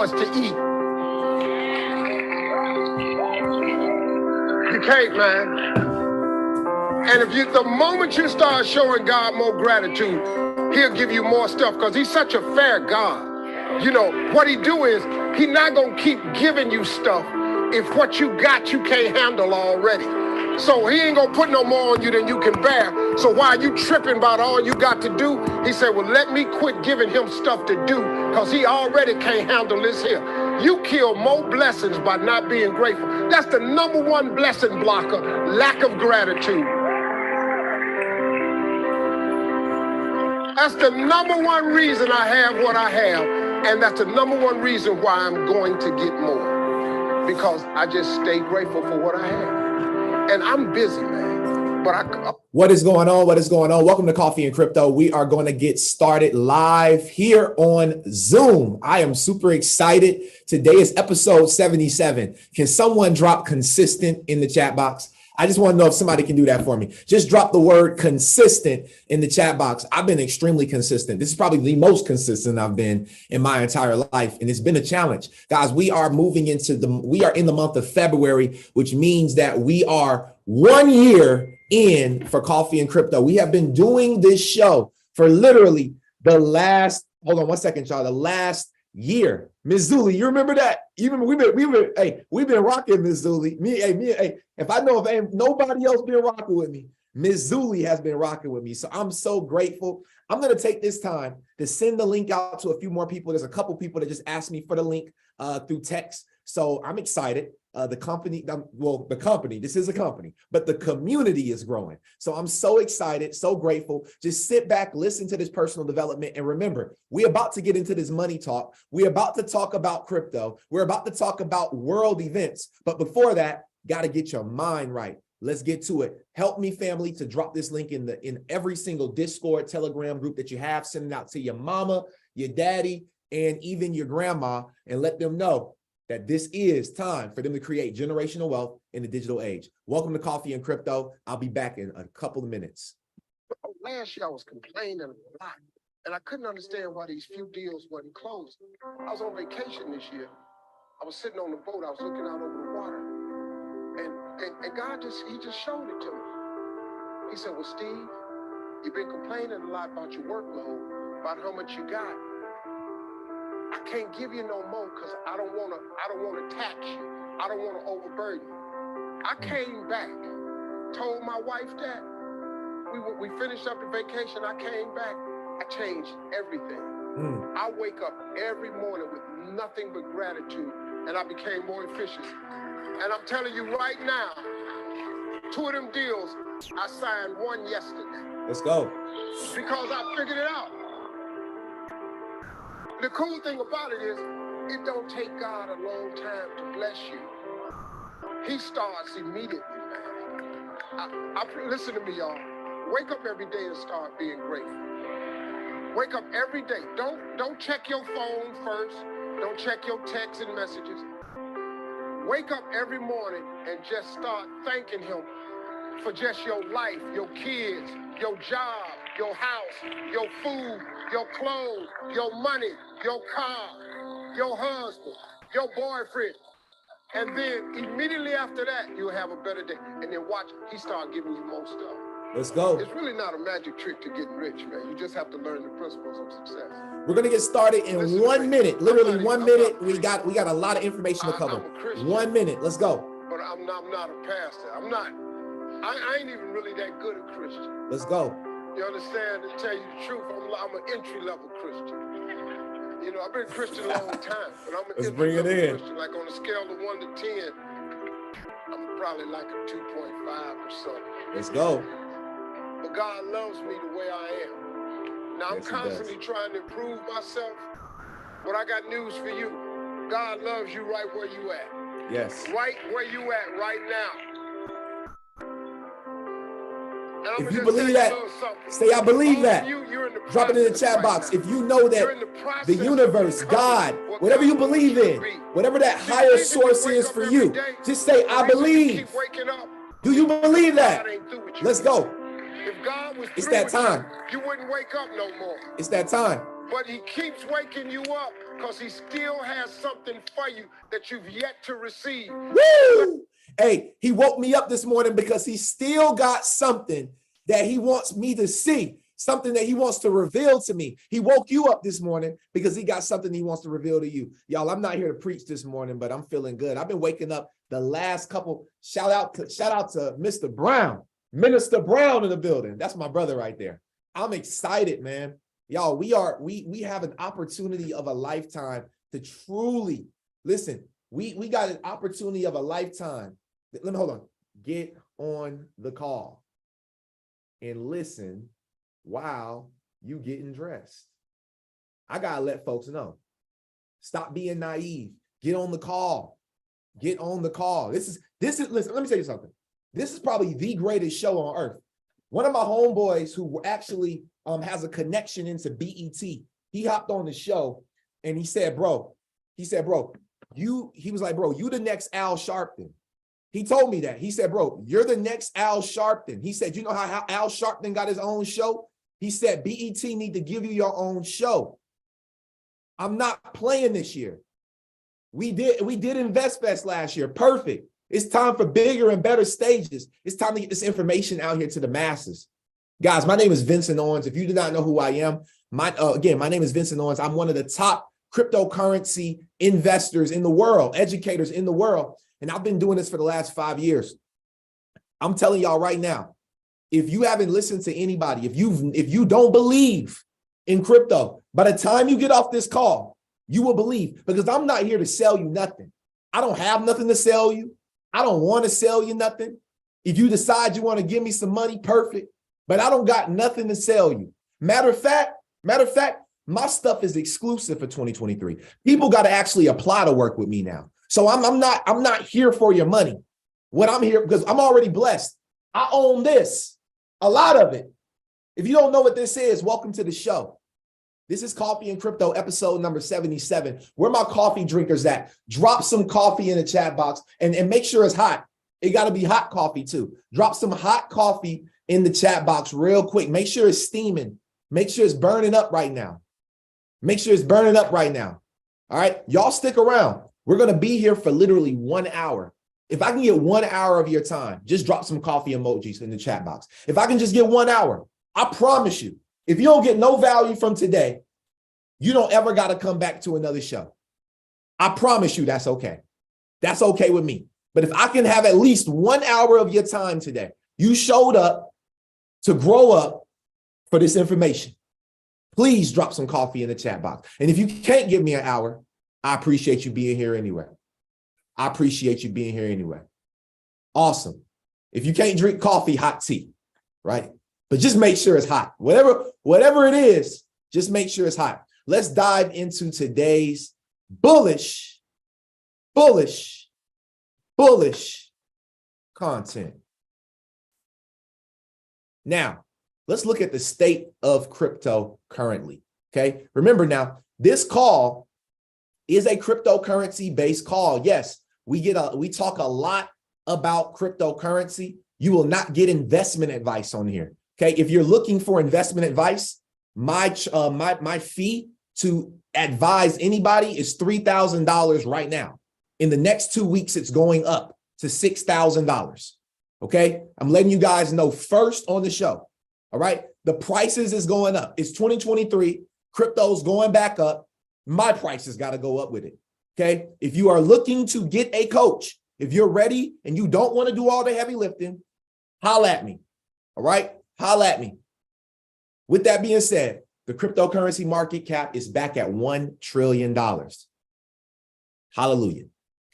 us to eat. You can't, man. And the moment you start showing God more gratitude, he'll give you more stuff because he's such a fair God. You know, what he do is he's not going to keep giving you stuff if what you got you can't handle already. So he ain't going to put no more on you than you can bear. So while you tripping about all you got to do, he said, well, let me quit giving him stuff to do because he already can't handle this here. You kill more blessings by not being grateful. That's the #1 blessing blocker, lack of gratitude. That's the #1 reason I have what I have. And that's the #1 reason why I'm going to get more. Because I just stay grateful for what I have. And I'm busy, man. But What is going on? What is going on? Welcome to Coffee and Crypto. We are going to get started live here on Zoom. I am super excited. Today is episode 77. Can someone drop consistent in the chat box? I just want to know if somebody can do that for me. Just drop the word consistent in the chat box. I've been extremely consistent. This is probably the most consistent I've been in my entire life. And it's been a challenge. Guys, we are in the month of February, which means that we are 1 year in for Coffee and Crypto. We have been doing this show for literally the last, hold on one second, y'all, the last year. Ms. Zuli, you remember that? We've been rocking Ms. Zuli. If I know if ain't nobody else been rocking with me, Ms. Zuli has been rocking with me. So I'm so grateful. I'm going to take this time to send the link out to a few more people. There's a couple people that just asked me for the link through text. So I'm excited. The company, this is a company, but the community is growing. So I'm so excited, so grateful. Just sit back, listen to this personal development. And remember, we're about to get into this money talk. We're about to talk about crypto. We're about to talk about world events. But before that, got to get your mind right. Let's get to it. Help me, family, to drop this link in every single Discord, Telegram group that you have. Send it out to your mama, your daddy, and even your grandma, and let them know that this is time for them to create generational wealth in the digital age. Welcome to Coffee and Crypto. I'll be back in a couple of minutes. Last year I was complaining a lot, and I couldn't understand why these few deals wasn't closed. I was on vacation this year. I was sitting on the boat. I was looking out over the water, and God he just showed it to me. He said, well, Steve, you've been complaining a lot about your workload, about how much you got. I can't give you no more because I don't want to tax you. I don't want to overburden you. I came back, told my wife that. We finished up the vacation. I came back. I changed everything. I wake up every morning with nothing but gratitude, and I became more efficient. And I'm telling you right now, 2 of them deals, I signed 1 yesterday. Let's go. Because I figured it out. The cool thing about it is, it don't take God a long time to bless you. He starts immediately, man. Listen to me, y'all. Wake up every day and start being grateful. Wake up every day. Don't check your phone first. Don't check your texts and messages. Wake up every morning and just start thanking him for just your life, your kids, your job, your house, your food, your clothes, your money, your car, your husband, your boyfriend. And then immediately after that, you'll have a better day. And then watch, he start giving you more stuff. Let's go. It's really not a magic trick to getting rich, man. You just have to learn the principles of success. We're going to get started in 1 minute, literally 1 minute. We got a lot of information to cover. 1 minute. Let's go. But I'm not a pastor. I ain't even really that good a Christian. Let's go. You understand? To tell you the truth, I'm an entry-level Christian. You know, I've been a Christian a long time, but I'm an entry-level Christian. Like on a scale of 1 to 10, I'm probably like a 2.5 or so. Let's go. But God loves me the way I am. Now, I'm constantly trying to improve myself, but I got news for you. God loves you right where you at. Yes. Right where you at right now. If you believe that, say I believe that. Drop it in the chat box. If you know that the universe, God, whatever you believe in, whatever that higher source is for you, just say I believe. Do you believe that? Let's go. If God was it's that time. You wouldn't wake up no more. It's that time. But he keeps waking you up because he still has something for you that you've yet to receive. Woo! Hey, he woke me up this morning because he still got something that he wants me to see, something that he wants to reveal to me. He woke you up this morning because he got something he wants to reveal to you. Y'all, I'm not here to preach this morning, but I'm feeling good. I've been waking up the last couple. Shout out to Mr. Brown, Minister Brown in the building. That's my brother right there. I'm excited, man. Y'all, we have an opportunity of a lifetime to truly listen. We got an opportunity of a lifetime. Let me hold on. Get on the call and listen while you getting dressed. I gotta let folks know. Stop being naive. Get on the call. Get on the call. This is listen, let me tell you something. This is probably the greatest show on earth. One of my homeboys who actually has a connection into BET, he hopped on the show and he said, bro, he was like, bro, you the next Al Sharpton. He told me that. He said, bro, you're the next Al Sharpton. He said, you know how Al Sharpton got his own show? He said, BET need to give you your own show. I'm not playing this year. We did InvestFest last year. Perfect. It's time for bigger and better stages. It's time to get this information out here to the masses. Guys, my name is Vincent Owens. If you do not know who I am, my name is Vincent Owens. I'm one of the top cryptocurrency investors in the world, educators in the world. And I've been doing this for the last 5 years. I'm telling y'all right now, if you haven't listened to anybody, if you don't believe in crypto, by the time you get off this call, you will believe, because I'm not here to sell you nothing. I don't have nothing to sell you. I don't want to sell you nothing. If you decide you want to give me some money, perfect. But I don't got nothing to sell you. Matter of fact, my stuff is exclusive for 2023. People got to actually apply to work with me now. So I'm not here for your money. What I'm here, because I'm already blessed. I own this, a lot of it. If you don't know what this is, welcome to the show. This is Coffee and Crypto, episode number 77. Where my coffee drinkers at? Drop some coffee in the chat box and make sure it's hot. It got to be hot coffee too. Drop some hot coffee in the chat box real quick. Make sure it's steaming. Make sure it's burning up right now. Make sure it's burning up right now. All right, y'all stick around. We're going to be here for literally 1 hour. If I can get 1 hour of your time, just drop some coffee emojis in the chat box. If I can just get 1 hour, I promise you, if you don't get no value from today, you don't ever got to come back to another show. I promise you that's okay. That's okay with me. But if I can have at least 1 hour of your time today, you showed up to grow up for this information. Please drop some coffee in the chat box. And if you can't give me an hour, I appreciate you being here anyway. I appreciate you being here anyway. Awesome. If you can't drink coffee, hot tea, right? But just make sure it's hot. Whatever it is, just make sure it's hot. Let's dive into today's bullish content. Now, let's look at the state of crypto currently, okay? Remember now, this call is a cryptocurrency-based call. Yes, we talk a lot about cryptocurrency. You will not get investment advice on here, okay? If you're looking for investment advice, my fee to advise anybody is $3,000 right now. In the next 2 weeks, it's going up to $6,000. Okay, I'm letting you guys know first on the show. All right, the prices is going up. It's 2023. Crypto's going back up. My prices got to go up with it. Okay, if you are looking to get a coach, if you're ready and you don't want to do all the heavy lifting, holla at me. All right, holla at me. With that being said, the cryptocurrency market cap is back at $1 trillion. Hallelujah.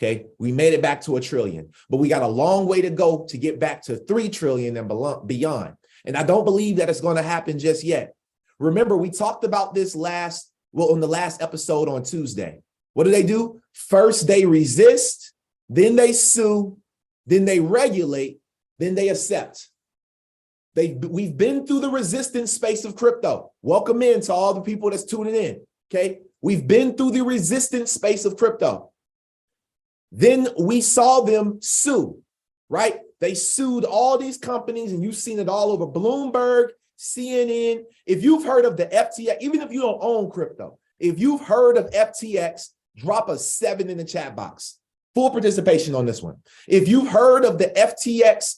Okay, we made it back to $1 trillion, but we got a long way to go to get back to $3 trillion and beyond. And I don't believe that it's going to happen just yet. Remember, we talked about this on the last episode on Tuesday. What do? First, they resist, then they sue, then they regulate, then they accept. We've been through the resistance space of crypto. Welcome in to all the people that's tuning in. Okay, we've been through the resistance space of crypto. Then we saw them sue, right? They sued all these companies, and you've seen it all over Bloomberg, CNN, if you've heard of the FTX, even if you don't own crypto, if you've heard of FTX, drop a 7 in the chat box. Full participation on this one. If you've heard of the FTX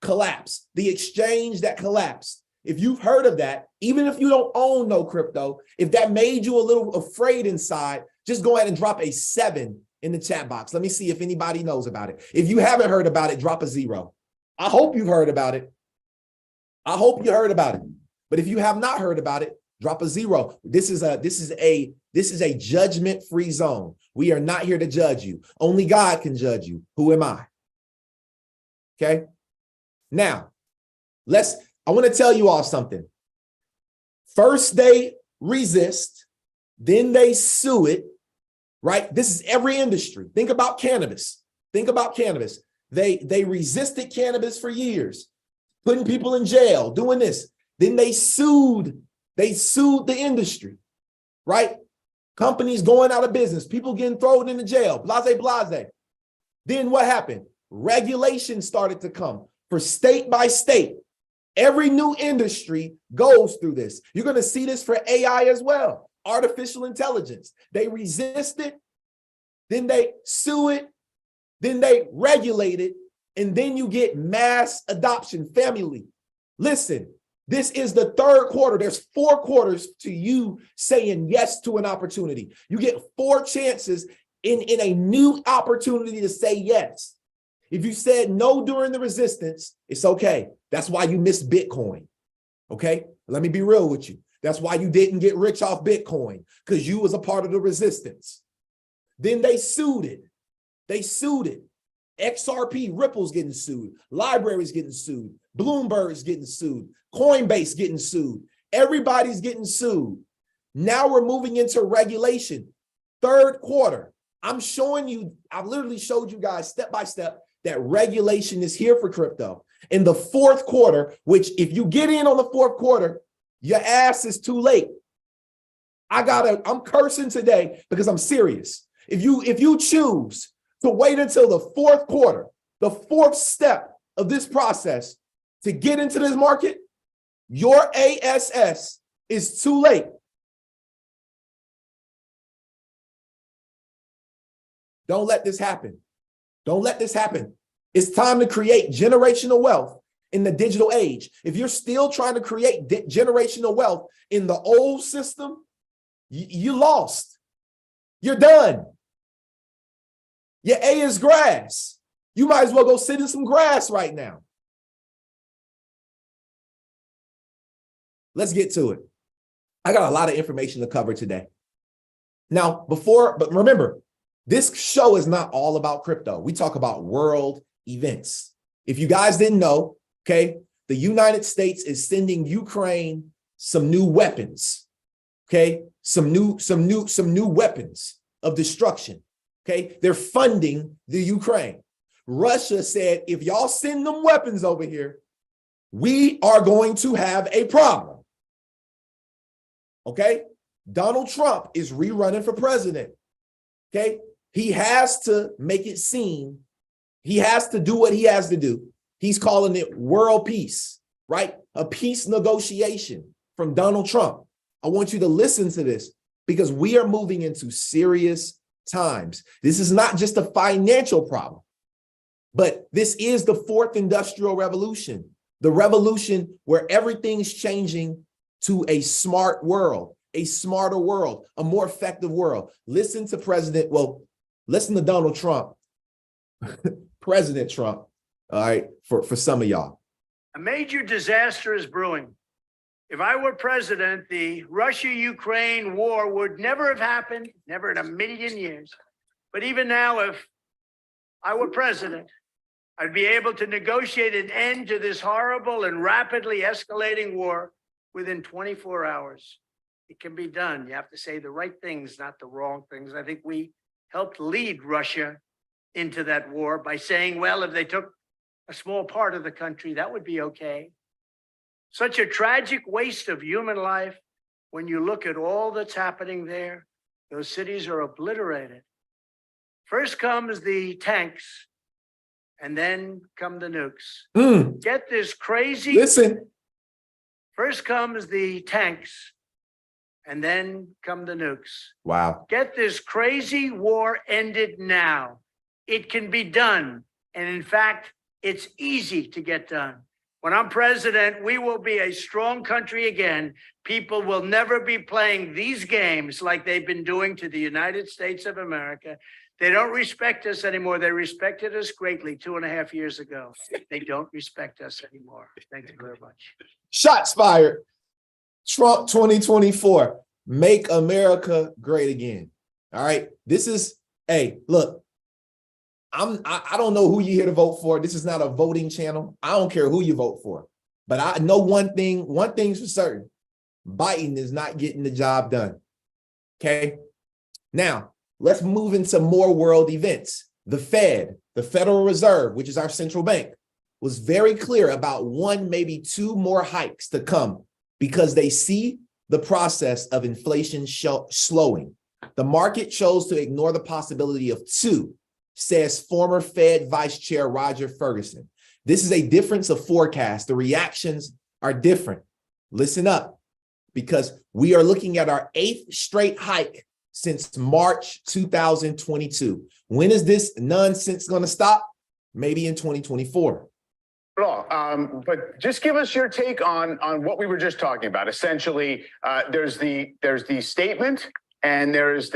collapse, the exchange that collapsed, if you've heard of that, even if you don't own no crypto, if that made you a little afraid inside, just go ahead and drop a 7 in the chat box. Let me see if anybody knows about it. If you haven't heard about it, drop a 0. I hope you've heard about it. I hope you heard about it. But if you have not heard about it, drop a 0. This is a judgment-free zone. We are not here to judge you. Only God can judge you. Who am I? Okay. Now, I want to tell you all something. First they resist, then they sue it, right? This is every industry. Think about cannabis. Think about cannabis. They resisted cannabis for years, putting people in jail, doing this. Then they sued the industry, right? Companies going out of business, people getting thrown into jail, blase. Then what happened? Regulation started to come for state by state. Every new industry goes through this. You're going to see this for AI as well. Artificial intelligence. They resist it, then they sue it, then they regulate it, and then you get mass adoption. Family, listen, this is the 3rd quarter. There's 4 quarters to you saying yes to an opportunity. You get 4 chances in a new opportunity to say yes. If you said no during the resistance, it's okay. That's why you missed Bitcoin. Okay? Let me be real with you. That's why you didn't get rich off Bitcoin, because you was a part of the resistance. Then they sued it. XRP, Ripple's getting sued. Libraries getting sued. Bloomberg's getting sued. Coinbase getting sued. Everybody's getting sued. Now we're moving into regulation. 3rd quarter. I'm showing you, I've literally showed you guys step by step that regulation is here for crypto. In the 4th quarter, which if you get in on the 4th quarter, your ass is too late. I'm cursing today because I'm serious. If you choose to wait until the 4th quarter, the 4th step of this process to get into this market, your ASS is too late. Don't let this happen. Don't let this happen. It's time to create generational wealth in the digital age. If you're still trying to create generational wealth in the old system, you lost. You're done. Your A is grass. You might as well go sit in some grass right now. Let's get to it. I got a lot of information to cover today. Now, but remember, this show is not all about crypto. We talk about world events. If you guys didn't know, okay, the United States is sending Ukraine some new weapons, okay, some new weapons of destruction, okay. They're funding the Ukraine. Russia said, if y'all send them weapons over here, we are going to have a problem, okay. Donald Trump is rerunning for president, okay. He has to make it seem, he has to do what he has to do. He's calling it world peace, right? A peace negotiation from Donald Trump. I want you to listen to this because we are moving into serious times. This is not just a financial problem, but this is the 4th industrial revolution, the revolution where everything's changing to a smart world, a smarter world, a more effective world. Listen to Donald Trump, President Trump, all right, for some of y'all. A major disaster is brewing. If I were president, the Russia-Ukraine war would never have happened, never in a million years. But even now, if I were president, I'd be able to negotiate an end to this horrible and rapidly escalating war within 24 hours. It can be done. You have to say the right things, not the wrong things. I think we helped lead Russia into that war by saying, well, if they took a small part of the country, that would be okay. Such a tragic waste of human life. When you look at all that's happening there, those cities are obliterated. First comes the tanks, and then come the nukes. Get this crazy. Listen, First comes the tanks, and then come the nukes. Wow. Get this crazy war ended now. It can be done. And in fact, it's easy to get done. When I'm president, we will be a strong country again. People will never be playing these games like they've been doing to the United States of America. They don't respect us anymore. They respected us greatly 2.5 years ago. They don't respect us anymore. Thank you very much. Shots fired. Trump 2024. Make America great again. All right. This is, hey, look, I don't know who you're here to vote for. This is not a voting channel. I don't care who you vote for. But I know one thing's for certain. Biden is not getting the job done. Okay. Now, let's move into more world events. The Fed, the Federal Reserve, which is our central bank, was very clear about 1, maybe 2 more hikes to come because they see the process of inflation slowing. The market chose to ignore the possibility of 2, says former Fed Vice Chair Roger Ferguson. This is a difference of forecast. The reactions are different. Listen up, because we are looking at our 8th straight hike since March 2022. When is this nonsense going to stop? Maybe in 2024. But just give us your take on what we were just talking about. Essentially, there's the statement, and there's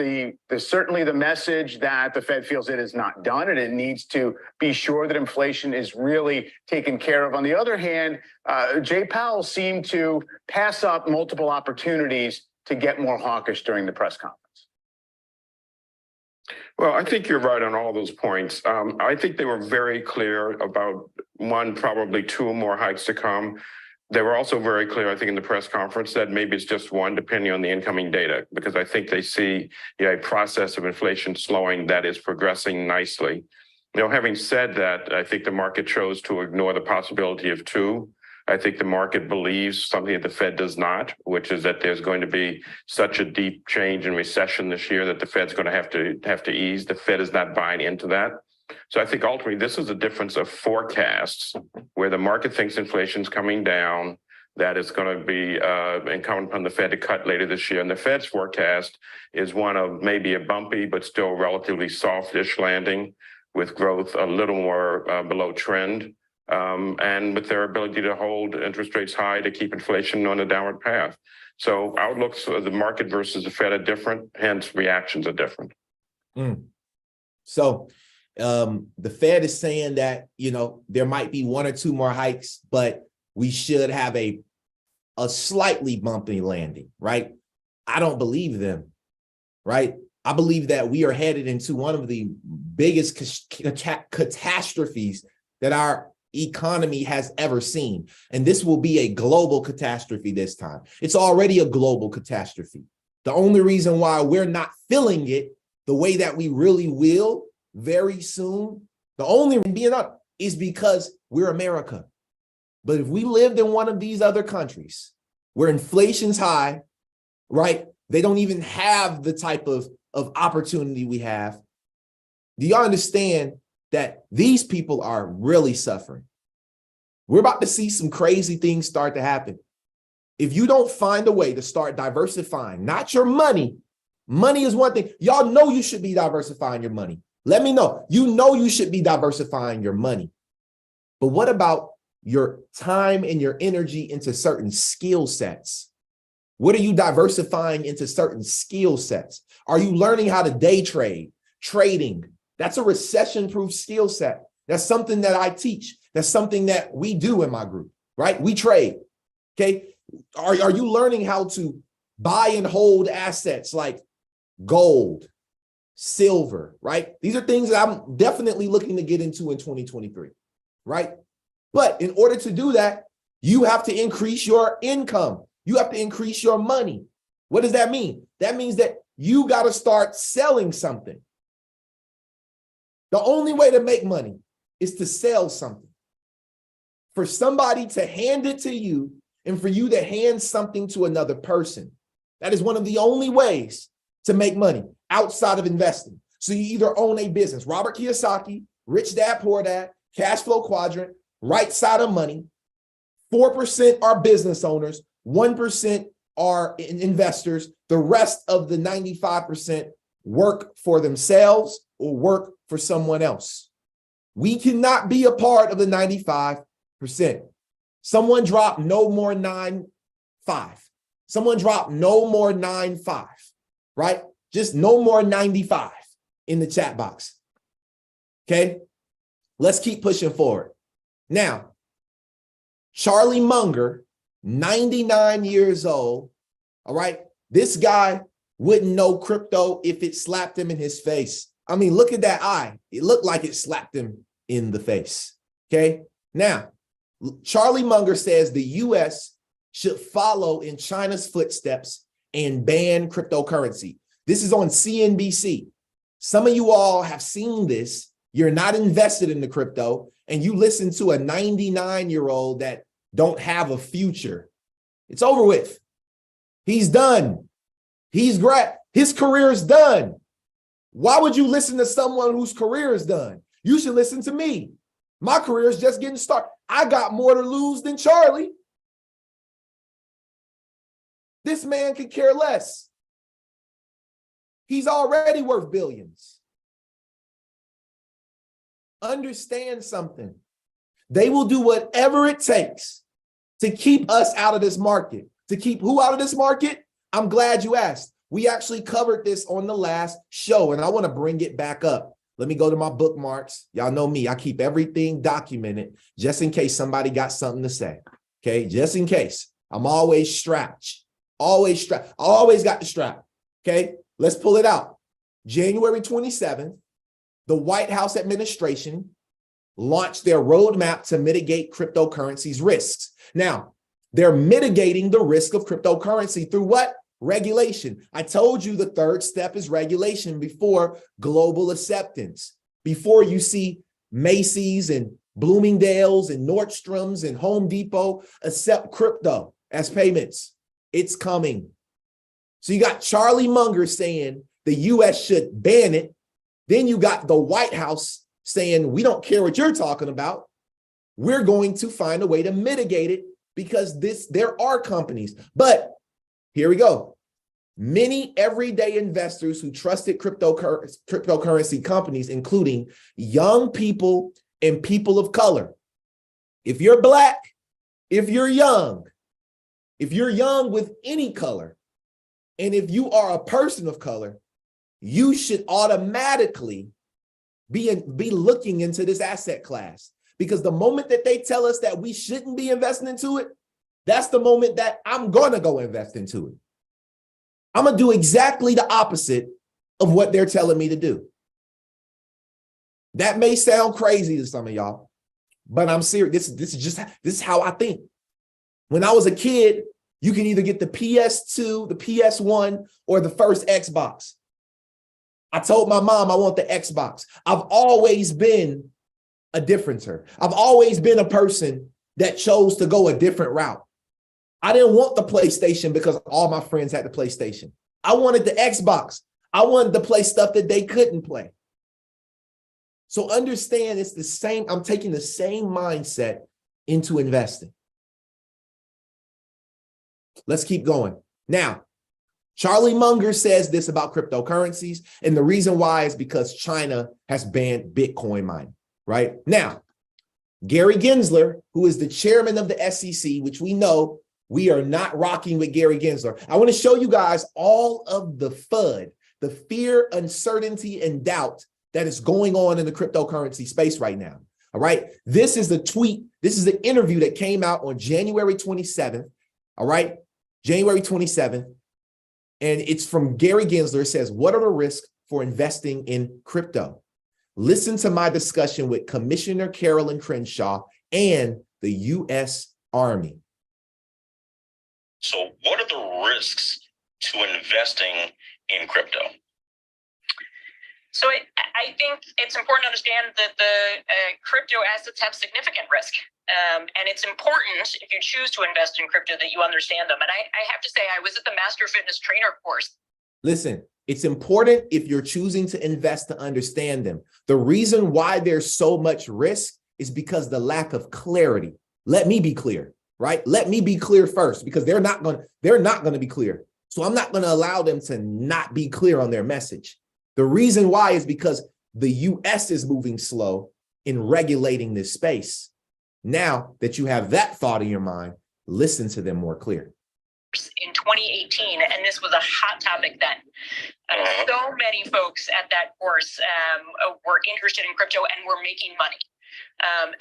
certainly the message that the Fed feels it is not done, and it needs to be sure that inflation is really taken care of. On the other hand, Jay Powell seemed to pass up multiple opportunities to get more hawkish during the press conference. Well, I think you're right on all those points. I think they were very clear about 1, probably 2 more hikes to come. They were also very clear, I think, in the press conference that maybe it's just 1, depending on the incoming data, because I think they see a process of inflation slowing that is progressing nicely. Having said that, I think the market chose to ignore the possibility of 2. I think the market believes something that the Fed does not, which is that there's going to be such a deep change in recession this year that the Fed's going to have to ease. The Fed is not buying into that. So I think ultimately this is a difference of forecasts where the market thinks inflation's coming down, that it's going to be incumbent upon the Fed to cut later this year. And the Fed's forecast is one of maybe a bumpy but still relatively softish landing with growth a little more below trend. And with their ability to hold interest rates high to keep inflation on a downward path. So outlooks of the market versus the Fed are different, hence reactions are different. So the Fed is saying that, there might be 1 or 2 more hikes, but we should have a slightly bumpy landing, right? I don't believe them, right? I believe that we are headed into one of the biggest catastrophes that our economy has ever seen. And this will be a global catastrophe this time. It's already a global catastrophe. The only reason why we're not feeling it the way that we really will very soon, the only reason being up is because we're America. But if we lived in one of these other countries where inflation's high, right? They don't even have the type of opportunity we have. Do y'all understand that these people are really suffering? We're about to see some crazy things start to happen. If you don't find a way to start diversifying, not your money. Money is one thing. Y'all know you should be diversifying your money. Let me know. You know you should be diversifying your money. But what about your time and your energy into certain skill sets? What are you diversifying into certain skill sets? Are you learning how to day trade? Trading. That's a recession-proof skill set. That's something that I teach. That's something that we do in my group, right? We trade, okay? Are you learning how to buy and hold assets like gold, silver, right? These are things that I'm definitely looking to get into in 2023, right? But in order to do that, you have to increase your income. You have to increase your money. What does that mean? That means that you got to start selling something. The only way to make money is to sell something. For somebody to hand it to you and for you to hand something to another person. That is one of the only ways to make money outside of investing. So you either own a business, Robert Kiyosaki, Rich Dad, Poor Dad, Cash Flow Quadrant, Right Side of Money, 4% are business owners, 1% are investors. The rest of the 95% work for themselves or work for someone else. We cannot be a part of the 95%. Someone drop no more 9.5. Someone drop no more 9.5, right? Just no more 95 in the chat box. Okay, let's keep pushing forward. Now, Charlie Munger, 99 years old, all right? This guy wouldn't know crypto if it slapped him in his face. I mean, look at that eye. It looked like it slapped him in the face, okay? Now, Charlie Munger says the U.S. should follow in China's footsteps and ban cryptocurrency. This is on CNBC. Some of you all have seen this. You're not invested in the crypto, and you listen to a 99-year-old that don't have a future. It's over with. He's done. His career is done. Why would you listen to someone whose career is done? You should listen to me. My career is just getting started. I got more to lose than Charlie. This man could care less. He's already worth billions. Understand something. They will do whatever it takes to keep us out of this market. To keep who out of this market? I'm glad you asked. We actually covered this on the last show, and I want to bring it back up. Let me go to my bookmarks. Y'all know me. I keep everything documented just in case somebody got something to say. Okay, just in case. I'm always strapped. Always strapped. I always got the strap. Okay, let's pull it out. January 27th, the White House administration launched their roadmap to mitigate cryptocurrency's risks. Now, they're mitigating the risk of cryptocurrency through what? Regulation. I told you the third step is regulation before global acceptance. Before you see Macy's and Bloomingdale's and Nordstrom's and Home Depot accept crypto as payments. It's coming. So you got Charlie Munger saying the U.S. should ban it. Then you got the White House saying, we don't care what you're talking about. We're going to find a way to mitigate it because there are companies. But here we go. Many everyday investors who trusted cryptocurrency companies, including young people and people of color. If you're Black, if you're young with any color, and if you are a person of color, you should automatically be looking into this asset class, because the moment that they tell us that we shouldn't be investing into it, that's the moment that I'm going to go invest into it. I'm going to do exactly the opposite of what they're telling me to do. That may sound crazy to some of y'all, but I'm serious. This is how I think. When I was a kid, you can either get the PS2, the PS1, or the first Xbox. I told my mom I want the Xbox. I've always been a differencer. I've always been a person that chose to go a different route. I didn't want the PlayStation because all my friends had the PlayStation. I wanted the Xbox. I wanted to play stuff that they couldn't play. So understand it's the same. I'm taking the same mindset into investing. Let's keep going. Now, Charlie Munger says this about cryptocurrencies, and the reason why is because China has banned Bitcoin mining, right? Now, Gary Gensler, who is the chairman of the SEC, which we know we are not rocking with Gary Gensler. I want to show you guys all of the FUD, the fear, uncertainty, and doubt that is going on in the cryptocurrency space right now, all right? This is the tweet. This is the interview that came out on January 27th, all right? January 27th. And it's from Gary Gensler. It says, what are the risks for investing in crypto? Listen to my discussion with Commissioner Carolyn Crenshaw and the U.S. Army. So what are the risks to investing in crypto? So I think it's important to understand that the crypto assets have significant risk. And it's important, if you choose to invest in crypto, that you understand them. And I have to say, I was at the Master Fitness Trainer course. Listen, it's important if you're choosing to invest to understand them. The reason why there's so much risk is because the lack of clarity. Let me be clear. right? Let me be clear first, because they're not going to be clear. So I'm not going to allow them to not be clear on their message. The reason why is because the US is moving slow in regulating this space. Now that you have that thought in your mind, listen to them more clear. In 2018, and this was a hot topic then. So many folks at that course were interested in crypto and were making money.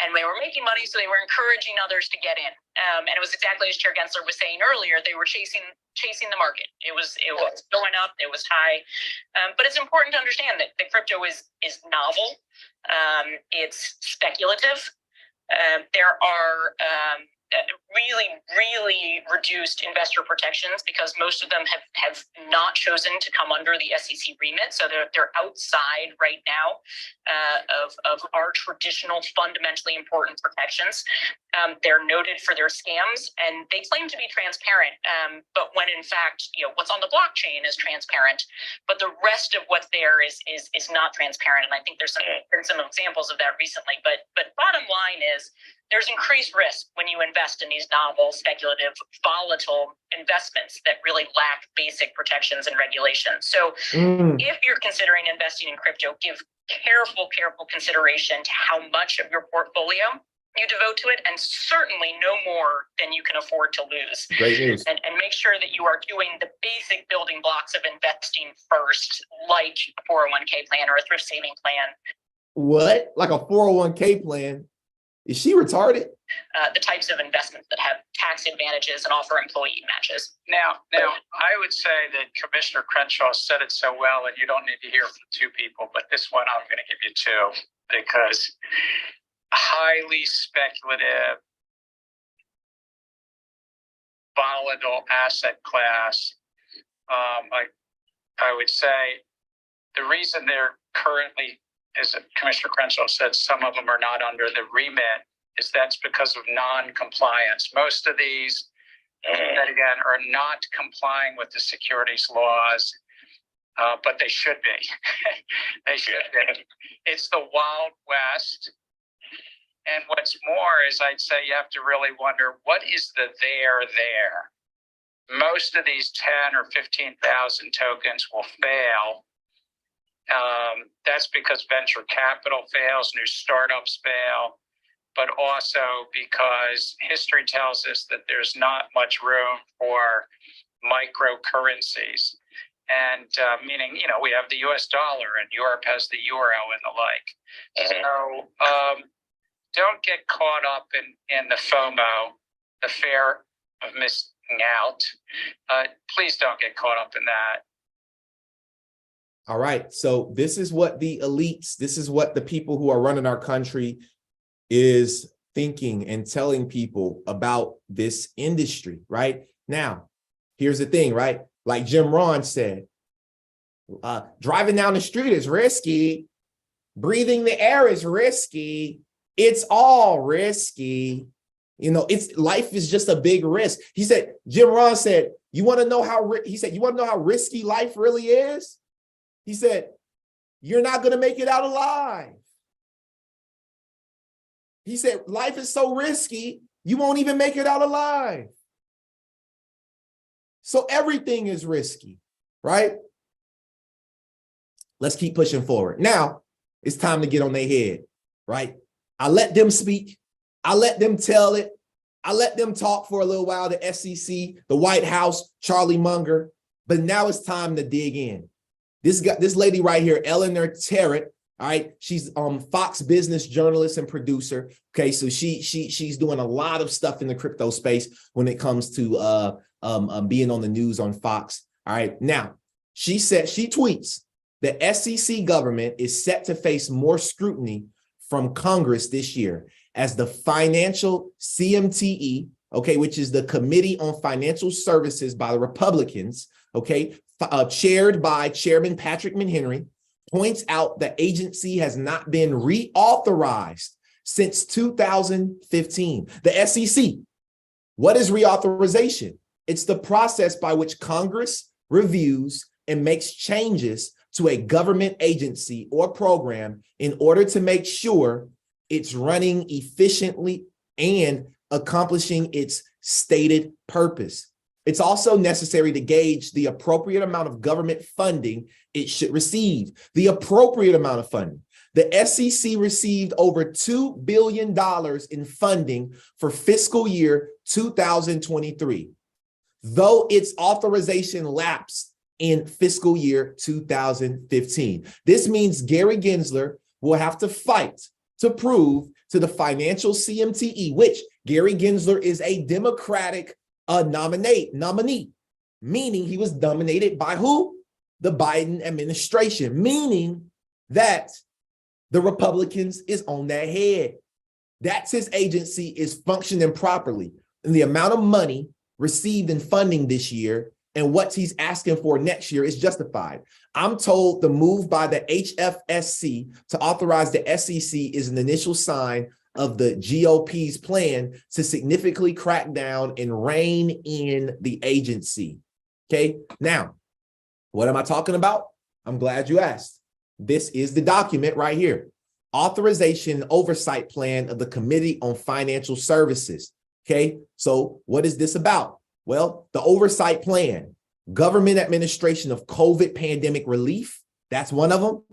And they were making money, so they were encouraging others to get in. And it was exactly as Chair Gensler was saying earlier, they were chasing the market. It was going up, it was high. But it's important to understand that the crypto is novel. It's speculative. There are really reduced investor protections because most of them have not chosen to come under the SEC remit. So they're outside right now of our traditional fundamentally important protections. They're noted for their scams and they claim to be transparent. But when in fact, what's on the blockchain is transparent, but the rest of what's there is not transparent. And I think there's been some examples of that recently. But bottom line is, there's increased risk when you invest in these novel, speculative, volatile investments that really lack basic protections and regulations. So if you're considering investing in crypto, give careful consideration to how much of your portfolio you devote to it, and certainly no more than you can afford to lose. Great news. And make sure that you are doing the basic building blocks of investing first, like a 401k plan or a thrift saving plan. What? Like a 401k plan? Is she retarded? The types of investments that have tax advantages and offer employee matches. Now, I would say that Commissioner Crenshaw said it so well, and you don't need to hear from two people, but this one I'm going to give you two, because highly speculative, volatile asset class. I would say the reason they're currently, as Commissioner Crenshaw said, some of them are not under the remit, is that's because of non-compliance. Most of these, that again, are not complying with the securities laws, but they should be. They should be. It's the Wild West. And what's more is, I'd say you have to really wonder, what is the there? Most of these 10 or 15,000 tokens will fail. That's because venture capital fails, new startups fail, but also because history tells us that there's not much room for microcurrencies. And meaning, we have the US dollar and Europe has the euro and the like. So don't get caught up in the FOMO, the fear of missing out. Please don't get caught up in that. All right. So this is what the elites, this is what the people who are running our country is thinking and telling people about this industry, right? Now, here's the thing, right? Like Jim Rohn said, driving down the street is risky. Breathing the air is risky. It's all risky. Life is just a big risk. He said, Jim Rohn said, you want to know how risky life really is? He said, you're not going to make it out alive. He said, life is so risky, you won't even make it out alive. So everything is risky, right? Let's keep pushing forward. Now, it's time to get on their head, right? I let them speak. I let them tell it. I let them talk for a little while, the SEC, the White House, Charlie Munger. But now it's time to dig in. This lady right here, Eleanor Terrett, all right, she's Fox business journalist and producer. Okay, so she's doing a lot of stuff in the crypto space when it comes to being on the news on Fox. All right, now she tweets, the SEC government is set to face more scrutiny from Congress this year as the financial CMTE, okay, which is the Committee on Financial Services by the Republicans, okay, chaired by Chairman Patrick McHenry, points out the agency has not been reauthorized since 2015. The SEC, what is reauthorization? It's the process by which Congress reviews and makes changes to a government agency or program in order to make sure it's running efficiently and accomplishing its stated purpose. It's also necessary to gauge the appropriate amount of government funding it should receive. The appropriate amount of funding. The SEC received over $2 billion in funding for fiscal year 2023, though its authorization lapsed in fiscal year 2015. This means Gary Gensler will have to fight to prove to the financial CMTE, which Gary Gensler is a Democratic nominee, meaning he was nominated by who? The Biden administration, meaning that the Republicans is on their head. That's his agency is functioning properly. And the amount of money received in funding this year and what he's asking for next year is justified. I'm told the move by the HFSC to authorize the SEC is an initial sign of the GOP's plan to significantly crack down and rein in the agency. Okay, now, what am I talking about? I'm glad you asked. This is the document right here. Authorization and Oversight Plan of the Committee on Financial Services. Okay, so what is this about? Well, the Oversight Plan, Government Administration of COVID Pandemic Relief, that's one of them.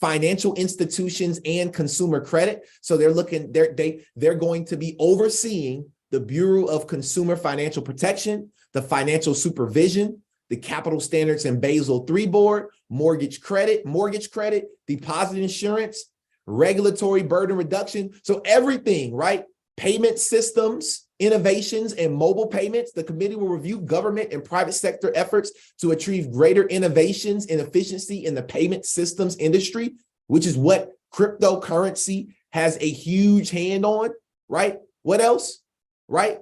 Financial institutions and consumer credit. So they're going to be overseeing the Bureau of Consumer Financial Protection, the Financial Supervision, the Capital Standards and Basel III Board, mortgage credit, deposit insurance, regulatory burden reduction. So everything, right? Payment systems, innovations, and mobile payments. The committee will review government and private sector efforts to achieve greater innovations and efficiency in the payment systems industry, which is what cryptocurrency has a huge hand on, right? What else, right?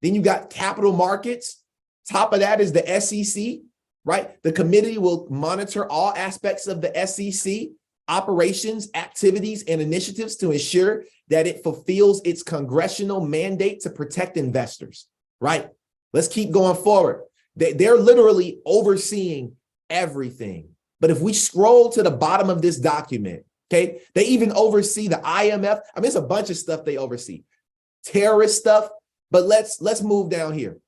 Then you got capital markets. Top of that is the SEC, right? The committee will monitor all aspects of the SEC operations, activities, and initiatives to ensure that it fulfills its congressional mandate to protect investors, right? Let's keep going forward. They're literally overseeing everything. But if we scroll to the bottom of this document, okay, they even oversee the IMF. I mean, it's a bunch of stuff they oversee, terrorist stuff. But let's move down here.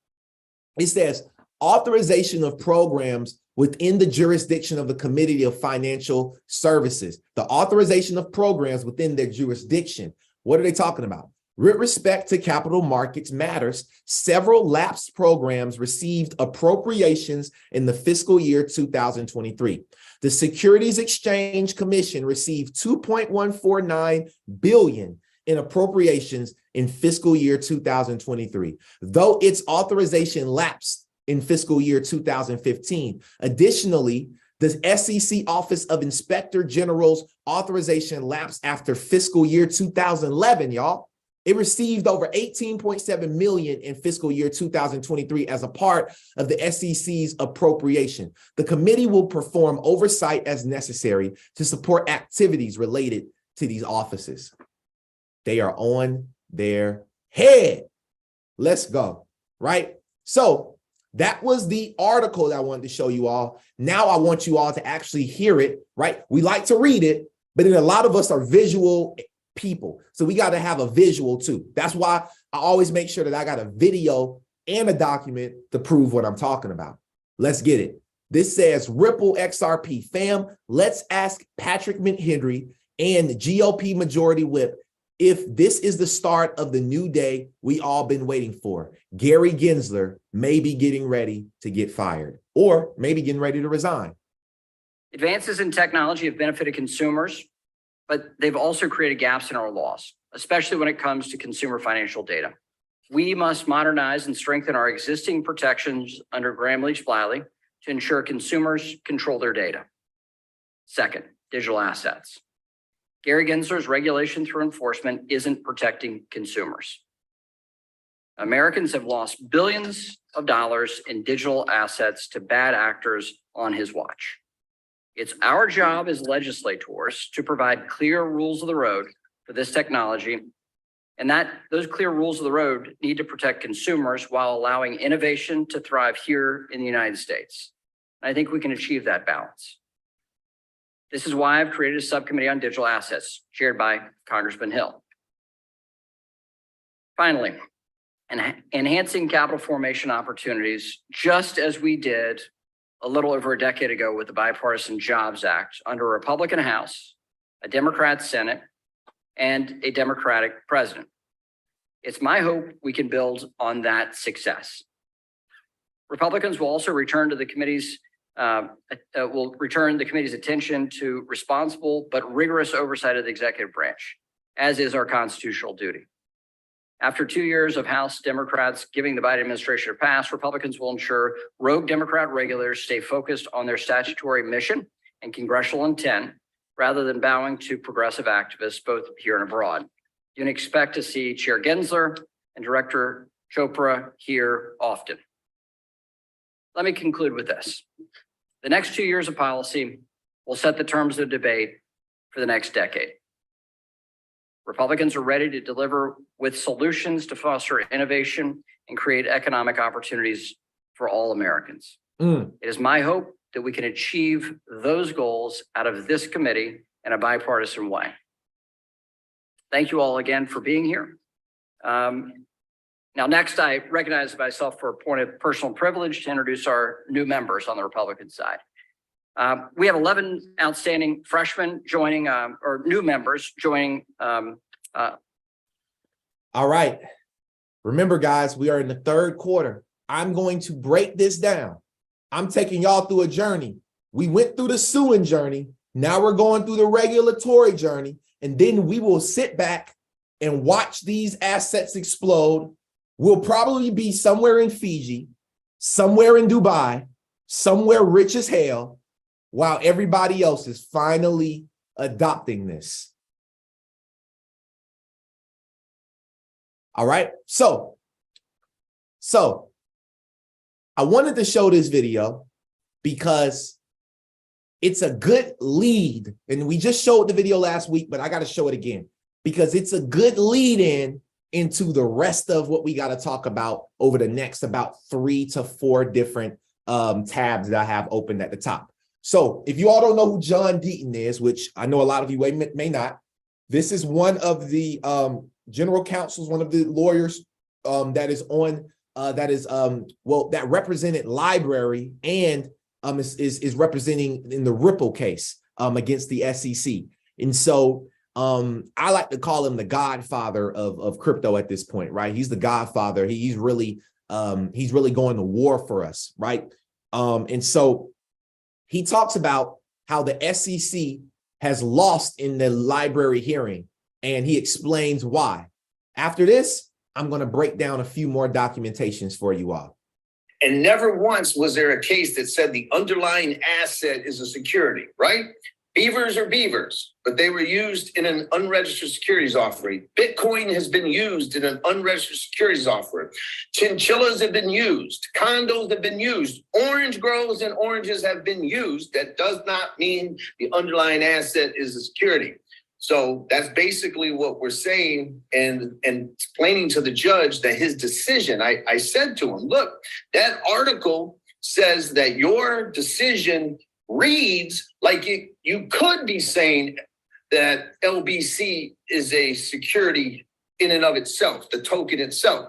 It says authorization of programs within the jurisdiction of the Committee of Financial Services. The authorization of programs within their jurisdiction. What are they talking about? With respect to capital markets matters, several lapsed programs received appropriations in the fiscal year 2023. The Securities Exchange Commission received $2.149 billion in appropriations in fiscal year 2023, though its authorization lapsed in fiscal year 2015. Additionally, the SEC Office of Inspector General's authorization lapsed after fiscal year 2011, y'all. It received over $18.7 million in fiscal year 2023 as a part of the SEC's appropriation. The committee will perform oversight as necessary to support activities related to these offices. They are on their head. Let's go, right? So that was the article that I wanted to show you all. Now I want you all to actually hear it, right? We like to read it, but then a lot of us are visual people. So we got to have a visual too. That's why I always make sure that I got a video and a document to prove what I'm talking about. Let's get it. This says Ripple XRP. Fam, let's ask Patrick McHenry and the GOP Majority Whip if this is the start of the new day we all been waiting for. Gary Gensler may be getting ready to get fired or maybe getting ready to resign. Advances in technology have benefited consumers, but they've also created gaps in our laws, especially when it comes to consumer financial data. We must modernize and strengthen our existing protections under Gramm-Leach-Bliley to ensure consumers control their data. Second, digital assets. Gary Gensler's regulation through enforcement isn't protecting consumers. Americans have lost billions of dollars in digital assets to bad actors on his watch. It's our job as legislators to provide clear rules of the road for this technology, and those clear rules of the road need to protect consumers while allowing innovation to thrive here in the United States. And I think we can achieve that balance. This is why I've created a subcommittee on digital assets, chaired by Congressman Hill. Finally, and enhancing capital formation opportunities, just as we did a little over a decade ago with the Bipartisan Jobs Act under a Republican House, a Democrat Senate, and a Democratic president. It's my hope we can build on that success. Republicans will also return the committee's attention to responsible but rigorous oversight of the executive branch, as is our constitutional duty. After 2 years of House Democrats giving the Biden administration a pass, Republicans will ensure rogue Democrat regulators stay focused on their statutory mission and congressional intent rather than bowing to progressive activists both here and abroad. You can expect to see Chair Gensler and Director Chopra here often. Let me conclude with this. The next 2 years of policy will set the terms of debate for the next decade. Republicans are ready to deliver with solutions to foster innovation and create economic opportunities for all Americans. It is my hope that we can achieve those goals out of this committee in a bipartisan way. Thank you all again for being here. Now, next, I recognize myself for a point of personal privilege to introduce our new members on the Republican side. We have 11 outstanding freshmen joining, or new members joining. All right. Remember, guys, we are in the third quarter. I'm going to break this down. I'm taking y'all through a journey. We went through the suing journey. Now we're going through the regulatory journey. And then we will sit back and watch these assets explode. We'll probably be somewhere in Fiji, somewhere in Dubai, somewhere rich as hell, while everybody else is finally adopting this. All right. So I wanted to show this video because it's a good lead. And we just showed the video last week, but I got to show it again because it's a good lead in into the rest of what we got to talk about over the next about 3 to 4 different tabs that I have opened at the top. So if you all don't know who John Deaton is, which I know a lot of you may not, this is one of the general counsels, one of the lawyers that is on, that represented Library and is representing in the Ripple case against the SEC. And so I like to call him the godfather of crypto at this point, right? He's the godfather. He's really going to war for us, right? And so he talks about how the SEC has lost in the Library hearing, and he explains why. After this, I'm going to break down a few more documentations for you all. And never once was there a case that said the underlying asset is a security, right? Beavers are beavers, but they were used in an unregistered securities offering. Bitcoin has been used in an unregistered securities offering. Chinchillas have been used. Condos have been used. Orange groves and oranges have been used. That does not mean the underlying asset is a security. So that's basically what we're saying and explaining to the judge that his decision, I said to him, look, that article says that your decision reads like you could be saying that LBC is a security in and of itself, the token itself.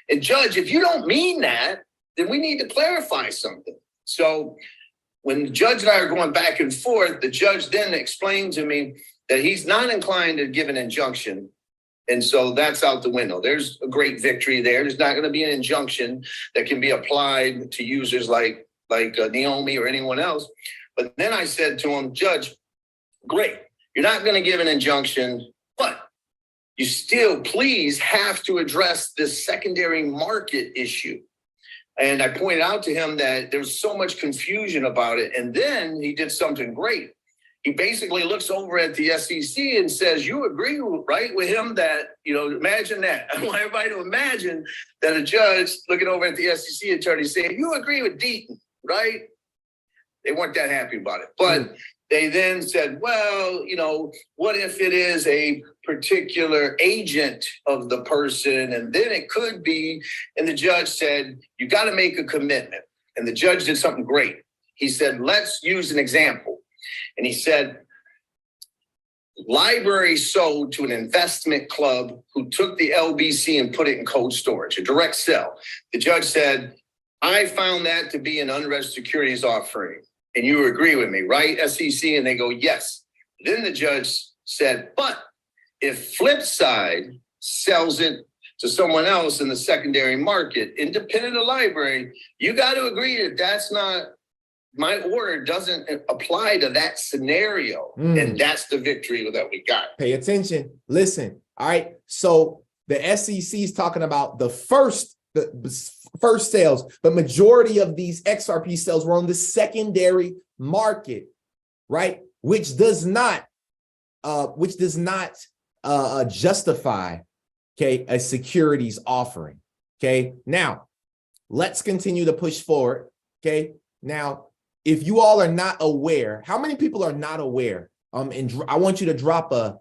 And judge, if you don't mean that, then we need to clarify something. So when the judge and I are going back and forth, the judge then explained to me that he's not inclined to give an injunction. And so that's out the window. There's a great victory there. There's not going to be an injunction that can be applied to users like Naomi or anyone else. But then I said to him, Judge, great, you're not going to give an injunction, but you still please have to address this secondary market issue. And I pointed out to him that there's so much confusion about it. And then he did something great. He basically looks over at the SEC and says, you agree, right, with him that, imagine that. I want everybody to imagine that a judge looking over at the SEC attorney saying, you agree with Deaton, right? They weren't that happy about it. But they then said, well, what if it is a particular agent of the person? And then it could be, and the judge said, you got to make a commitment. And the judge did something great. He said, let's use an example. And he said, library sold to an investment club who took the LBC and put it in cold storage, a direct sell. The judge said, I found that to be an unregistered securities offering. And you agree with me, right, SEC? And they go, yes. Then the judge said, but if Flipside sells it to someone else in the secondary market, independent of library, you got to agree that that's not, my order doesn't apply to that scenario. And that's the victory that we got. Pay attention. Listen. All right. So the SEC is talking about the first sales, but majority of these XRP sales were on the secondary market, right? Which does not justify, okay, a securities offering. Okay. Now let's continue to push forward. Okay. Now, if you all are not aware, how many people are not aware? And I want you to drop let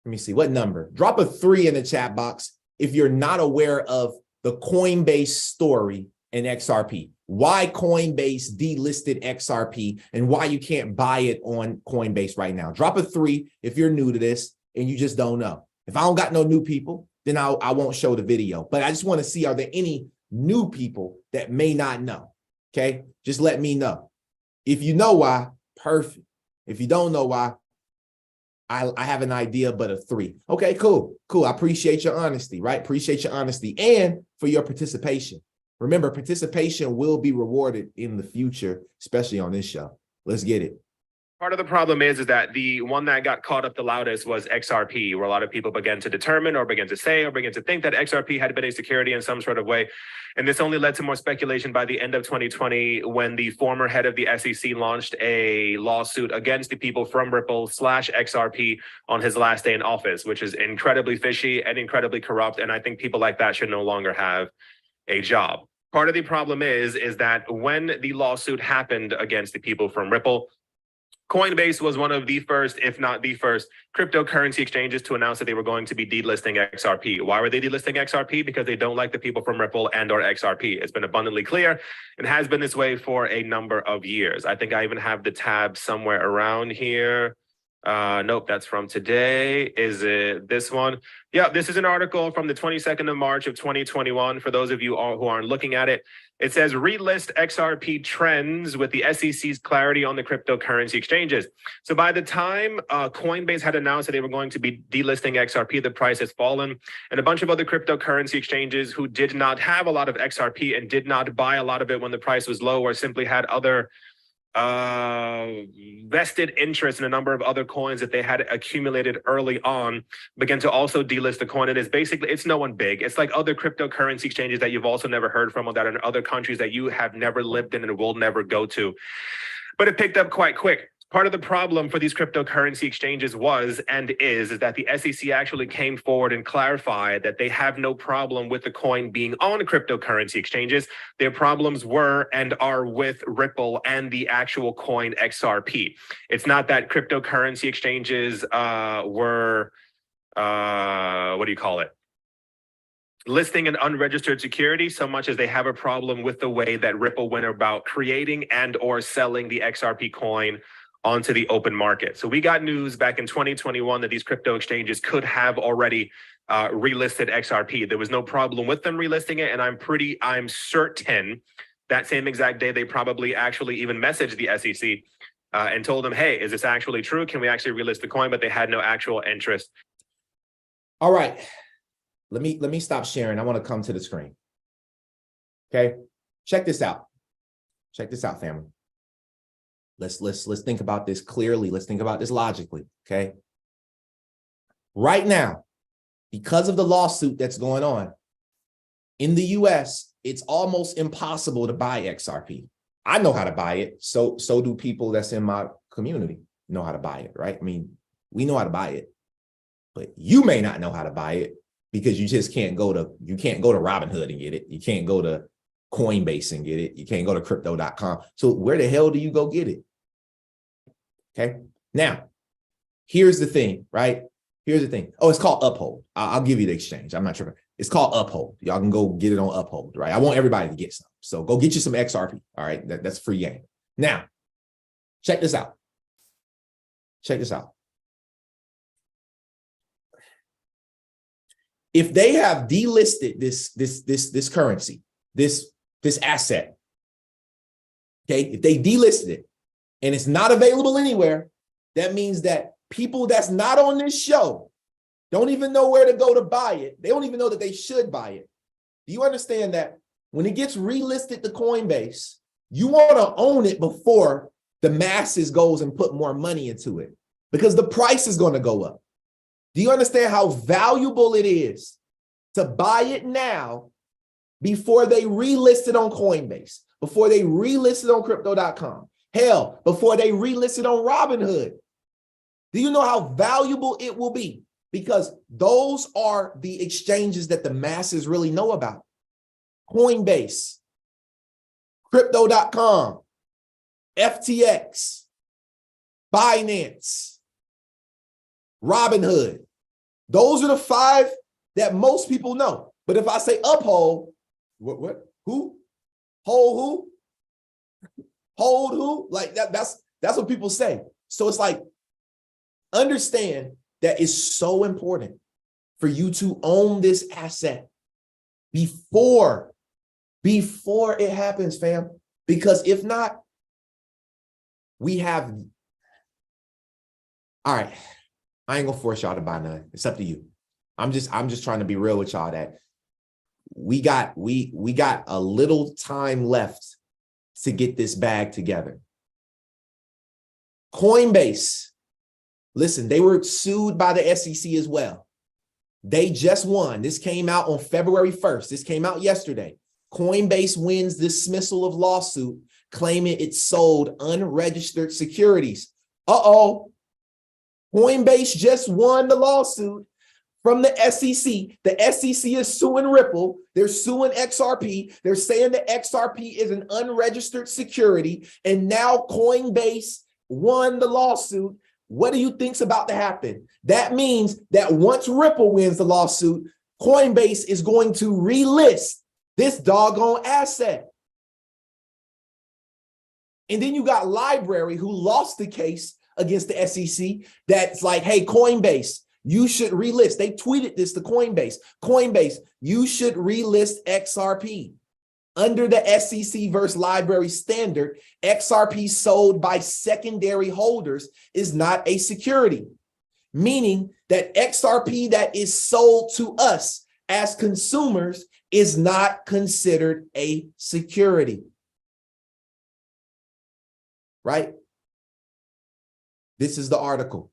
me see, what number? Drop a 3 in the chat box if you're not aware of the Coinbase story in XRP. Why Coinbase delisted XRP and why you can't buy it on Coinbase right now. Drop a 3 if you're new to this and you just don't know. If I don't got no new people, then I won't show the video. But I just want to see, are there any new people that may not know? Okay, just let me know. If you know why, perfect. If you don't know why, I have an idea, but a 3. Okay, cool. I appreciate your honesty, right? Appreciate your honesty and for your participation. Remember, participation will be rewarded in the future, especially on this show. Let's get it. Part of the problem is that the one that got caught up the loudest was XRP, where a lot of people began to determine or begin to say or begin to think that XRP had been a security in some sort of way. And this only led to more speculation by the end of 2020 when the former head of the SEC launched a lawsuit against the people from Ripple/XRP on his last day in office, which is incredibly fishy and incredibly corrupt. And I think people like that should no longer have a job. Part of the problem is that when the lawsuit happened against the people from Ripple, Coinbase was one of the first, if not the first, cryptocurrency exchanges to announce that they were going to be delisting XRP. Why were they delisting XRP? Because they don't like the people from Ripple and or XRP. It's been abundantly clear and has been this way for a number of years. I think I even have the tab somewhere around here. Nope, that's from today. Is it this one? Yeah, this is an article from the 22nd of March of 2021. For those of you who aren't looking at it, it says ReList XRP trends with the SEC's clarity on the cryptocurrency exchanges. So by the time Coinbase had announced that they were going to be delisting XRP, the price has fallen. And a bunch of other cryptocurrency exchanges who did not have a lot of XRP and did not buy a lot of it when the price was low or simply had other vested interest in a number of other coins that they had accumulated early on begin to also delist the coin. It is basically, it's no one big. It's like other cryptocurrency exchanges that you've also never heard from or that are in other countries that you have never lived in and will never go to. But it picked up quite quick. Part of the problem for these cryptocurrency exchanges was and is that the SEC actually came forward and clarified that they have no problem with the coin being on cryptocurrency exchanges. Their problems were and are with Ripple and the actual coin XRP. It's not that cryptocurrency exchanges were, listing an unregistered security so much as they have a problem with the way that Ripple went about creating and or selling the XRP coin onto the open market. So we got news back in 2021 that these crypto exchanges could have already relisted XRP. There was no problem with them relisting it. And I'm certain that same exact day, they probably actually even messaged the SEC and told them, hey, is this actually true? Can we actually relist the coin? But they had no actual interest. All right. Let me stop sharing. I want to come to the screen. Okay. Check this out. Check this out, family. Let's think about this clearly. Let's think about this logically, okay? Right now, because of the lawsuit that's going on, in the US, it's almost impossible to buy XRP. I know how to buy it, so do people that's in my community know how to buy it, right? I mean, we know how to buy it, but you may not know how to buy it because you just can't go to Robinhood and get it. You can't go to Coinbase and get it. You can't go to crypto.com. So where the hell do you go get it? Okay. Now, here's the thing, right? Here's the thing. Oh, it's called Uphold. I'll give you the exchange. I'm not sure. It's called Uphold. Y'all can go get it on Uphold, right? I want everybody to get some. So go get you some XRP. All right. That's free game. Now, check this out. Check this out. if they have delisted this currency, this asset, okay, if they delisted it and it's not available anywhere, that means that people that's not on this show don't even know where to go to buy it. They don't even know that they should buy it. Do you understand that when it gets relisted to Coinbase, you want to own it before the masses goes and put more money into it, because the price is going to go up. Do you understand how valuable it is to buy it now before they relist it on Coinbase, before they relist it on crypto.com, hell, before they relist it on Robinhood? Do you know how valuable it will be? Because those are the exchanges that the masses really know about. Coinbase, crypto.com, FTX, Binance, Robinhood. Those are the 5 that most people know. But if I say Uphold, what? Who? Hold who? Hold who? Like that's what people say. So it's like, understand that it's so important for you to own this asset before it happens, fam. Because if not, we have, all right, I ain't gonna force y'all to buy none. It's up to you. I'm just trying to be real with y'all that we got a little time left to get this bag together. Coinbase, listen, they were sued by the SEC as well. They just won. This came out on February 1st. This came out yesterday. Coinbase wins dismissal of lawsuit claiming it sold unregistered securities. Uh-oh. Coinbase just won the lawsuit from the SEC. The SEC is suing Ripple. They're suing XRP. They're saying that XRP is an unregistered security. And now Coinbase won the lawsuit. What do you think's about to happen? That means that once Ripple wins the lawsuit, Coinbase is going to relist this doggone asset. And then you got Library, who lost the case against the SEC. That's like, hey, Coinbase, you should relist. They tweeted this to Coinbase. Coinbase, you should relist XRP. Under the SEC versus Library standard, XRP sold by secondary holders is not a security, meaning that XRP that is sold to us as consumers is not considered a security. Right? This is the article.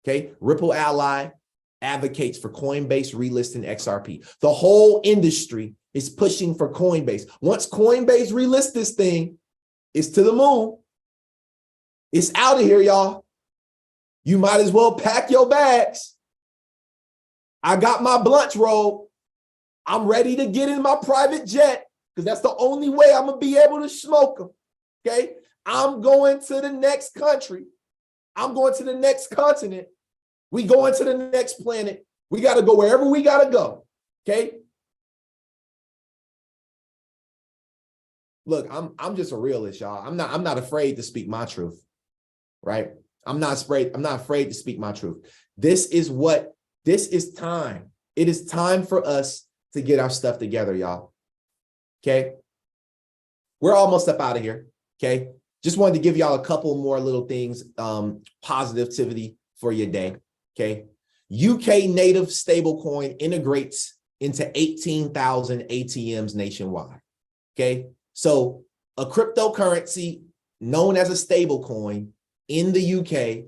Okay. Ripple Ally advocates for Coinbase relisting XRP. The whole industry is pushing for Coinbase. Once Coinbase relists this thing, it's to the moon. It's out of here, y'all. You might as well pack your bags. I got my blunts rolled. I'm ready to get in my private jet because that's the only way I'm going to be able to smoke them. Okay. I'm going to the next country. I'm going to the next continent. We going to the next planet. We got to go wherever we got to go. Okay. Look, I'm just a realist, y'all. I'm not afraid to speak my truth. Right. I'm not afraid to speak my truth. This is time. It is time for us to get our stuff together, y'all. Okay. We're almost up out of here. Okay. Just wanted to give y'all a couple more little things, positivity for your day. Okay. UK native stablecoin integrates into 18,000 ATMs nationwide. Okay. So a cryptocurrency known as a stablecoin in the UK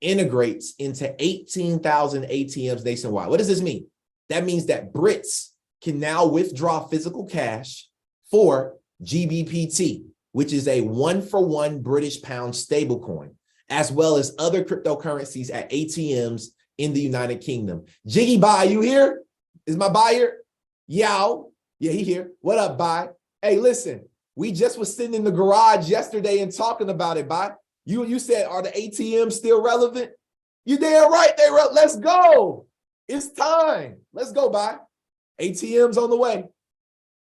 integrates into 18,000 ATMs nationwide. What does this mean? That means that Brits can now withdraw physical cash for GBPT, which is a 1-for-1 British pound stablecoin, as well as other cryptocurrencies at ATMs in the United Kingdom. Jiggy Bye, you here? Is my buyer? Yow. Yeah, he here. What up, Bye? Hey, listen, we just was sitting in the garage yesterday and talking about it, Bye. You said, are the ATMs still relevant? You damn right, let's go. It's time. Let's go, Bye. ATMs on the way.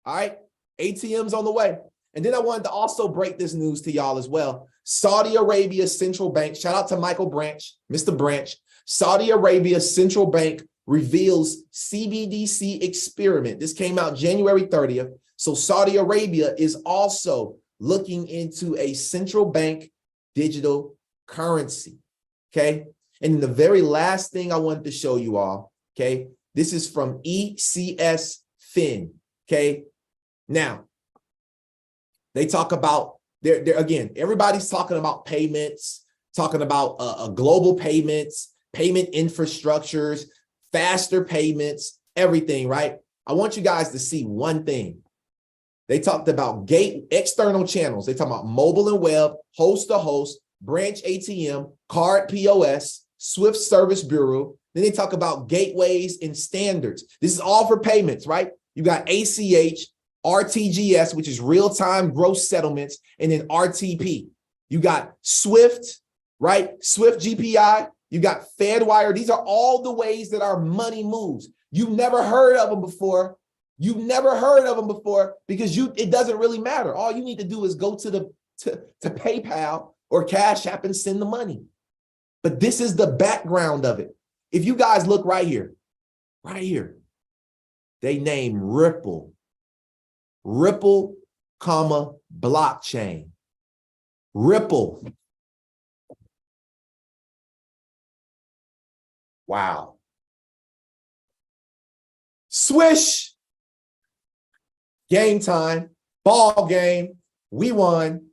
All right, ATMs on the way. And then I wanted to also break this news to y'all as well. Saudi Arabia's central bank, shout out to Michael Branch, Mr. Branch. Saudi Arabia's central bank reveals CBDC experiment. This came out January 30th. So Saudi Arabia is also looking into a central bank digital currency. Okay. And the very last thing I wanted to show you all, okay, this is from ECS Fin. Okay. Now, they talk about, they're again, everybody's talking about payments, talking about global payments, payment infrastructures, faster payments, everything, right? I want you guys to see one thing. They talked about external channels. They talk about mobile and web, host to host, branch ATM, card POS, Swift Service Bureau. Then they talk about gateways and standards. This is all for payments, right? You got ACH, RTGS, which is real-time gross settlements, and then RTP. You got Swift, right? Swift GPI. You got Fedwire. These are all the ways that our money moves. You've never heard of them before. You've never heard of them before because it doesn't really matter. All you need to do is go to PayPal or Cash App and send the money. But this is the background of it. If you guys look right here, they name Ripple, comma, blockchain. Ripple. Wow. Swish. Game time. Ball game. We won.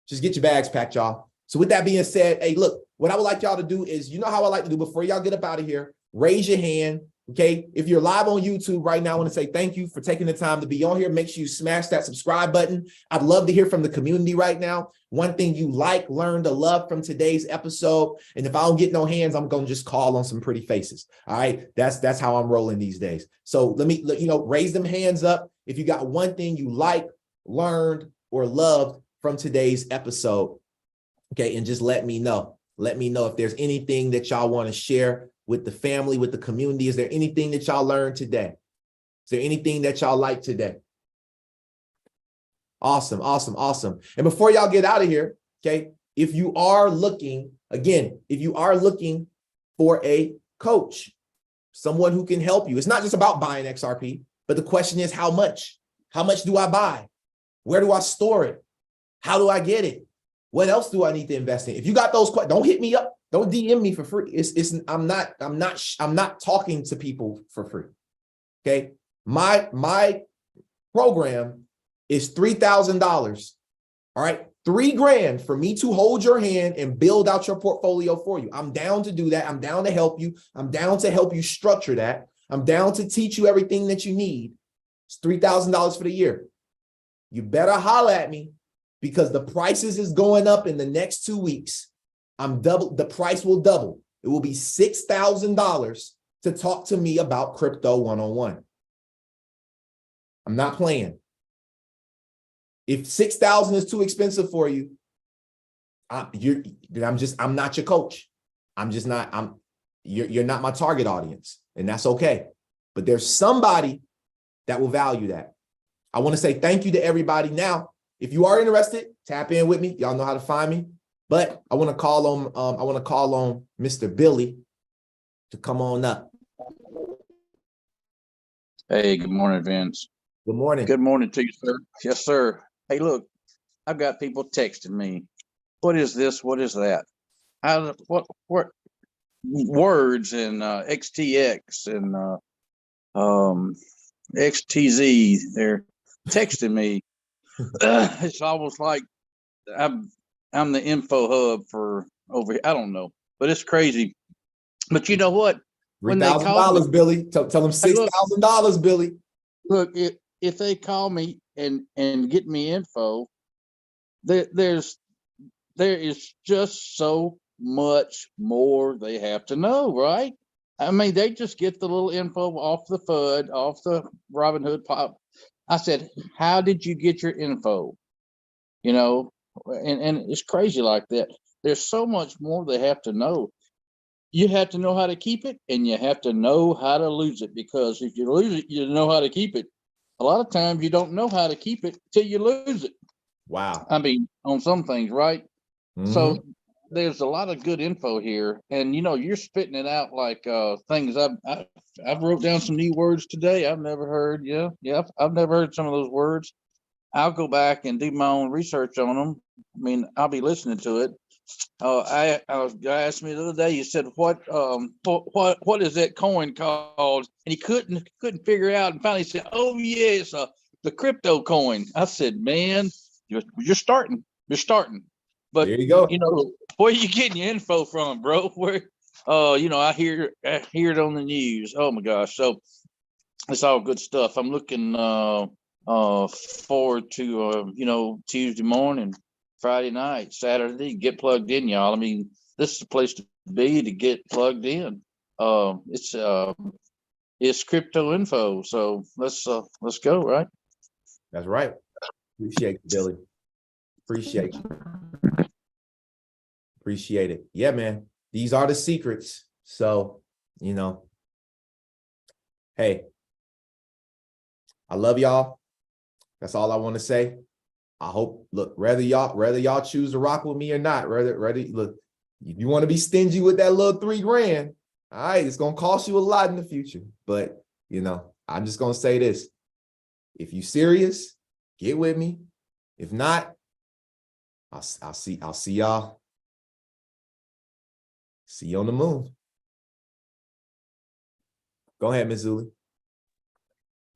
Just get your bags packed, y'all. So with that being said, hey, look, what I would like y'all to do is, you know how I like to do before y'all get up out of here, raise your hand. Okay, if you're live on YouTube right now, I want to say thank you for taking the time to be on here. Make sure you smash that subscribe button. I'd love to hear from the community right now. One thing you like, learned, or love from today's episode. And if I don't get no hands, I'm going to just call on some pretty faces. All right, that's how I'm rolling these days. So let me, raise them hands up if you got one thing you like, learned, or loved from today's episode. Okay, and just let me know. Let me know if there's anything that y'all want to share with the family, with the community. Is there anything that y'all learned today? Is there anything that y'all like today? Awesome, awesome, awesome. And before y'all get out of here, okay, if you are looking, again, if you are looking for a coach, someone who can help you, it's not just about buying XRP, but the question is how much? How much do I buy? Where do I store it? How do I get it? What else do I need to invest in? If you got those questions, don't hit me up. Don't DM me for free. I'm not talking to people for free. Okay. My program is $3,000. All right. $3,000 for me to hold your hand and build out your portfolio for you. I'm down to do that. I'm down to help you. I'm down to help you structure that. I'm down to teach you everything that you need. It's $3,000 for the year. You better holler at me because the prices is going up in the next 2 weeks. The price will double. It will be $6,000 to talk to me about crypto one-on-one. I'm not playing. If $6,000 is too expensive for you, I'm not your coach. You're not my target audience, and that's okay. But there's somebody that will value that. I want to say thank you to everybody. Now, if you are interested, tap in with me. Y'all know how to find me. But I want to call on Mr. Billy to come on up. Hey, good morning, Vince. Good morning. Good morning to you, sir. Yes, sir. Hey, look, I've got people texting me. What is this? What is that? What words and XTX and XTZ? They're texting me. It's almost like I'm the info hub for over here. I don't know, but it's crazy. But you know what? $3,000, Billy. Tell them $6,000, Billy. Look, if they call me and get me info, there is just so much more they have to know, right? I mean, they just get the little info off the FUD, off the Robinhood pop. I said, how did you get your info? You know, and it's crazy like that. There's so much more they have to know. You have to know how to keep it, and you have to know how to lose it, because if you lose it, you know how to keep it. A lot of times you don't know how to keep it till you lose it. Wow. I mean, on some things, right? Mm-hmm. So there's a lot of good info here, and you're spitting it out like things I've wrote down some new words today I've never heard. I've never heard some of those words. I'll go back and do my own research on them. I mean, I'll be listening to it. I guy asked me the other day. He said, "What is that coin called?" And he couldn't figure it out. And finally said, "Oh yeah, it's the crypto coin." I said, "Man, you're starting. You're starting." But there you go. Where are you getting your info from, bro? Where I hear it on the news. Oh my gosh. So it's all good stuff. I'm looking forward to Tuesday morning, Friday night, Saturday. Get plugged in, y'all. I mean, this is the place to be to get plugged in. It's crypto info. So let's go, right? That's right. Appreciate you, Billy. Appreciate you. Appreciate it. Yeah, man. These are the secrets. So, hey, I love y'all. That's all I want to say. I hope, look, whether y'all choose to rock with me or not, look, if you want to be stingy with that little $3,000, all right, it's going to cost you a lot in the future. But, I'm just going to say this. If you serious, get with me. If not, I'll see y'all. See you on the moon. Go ahead, Ms. Zuli.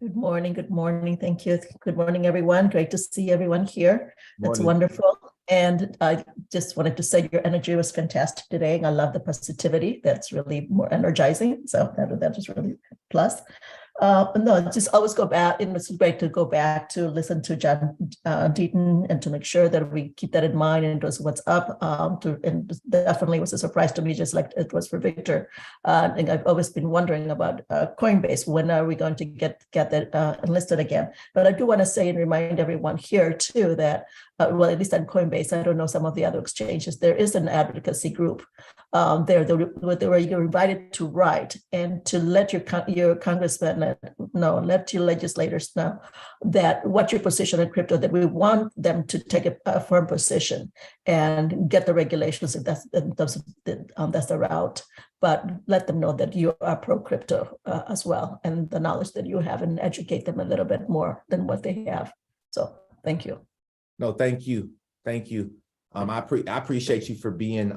Good morning. Good morning. Thank you. Good morning, everyone. Great to see everyone here. It's wonderful. And I just wanted to say your energy was fantastic today. I love the positivity. That's really more energizing. So that is really a plus. No, just always go back. It was great to go back to listen to John Deaton and to make sure that we keep that in mind and just what's up. And definitely was a surprise to me, just like it was for Victor. And I've always been wondering about Coinbase. When are we going to get that enlisted again? But I do want to say and remind everyone here too that, well, at least on Coinbase, I don't know some of the other exchanges, there is an advocacy group there where you're invited to write and to let your congressman know, let your legislators know that what your position in crypto, that we want them to take a firm position and get the regulations if that's the route. But let them know that you are pro crypto as well, and the knowledge that you have, and educate them a little bit more than what they have. So thank you. No, thank you. Thank you. I appreciate you for being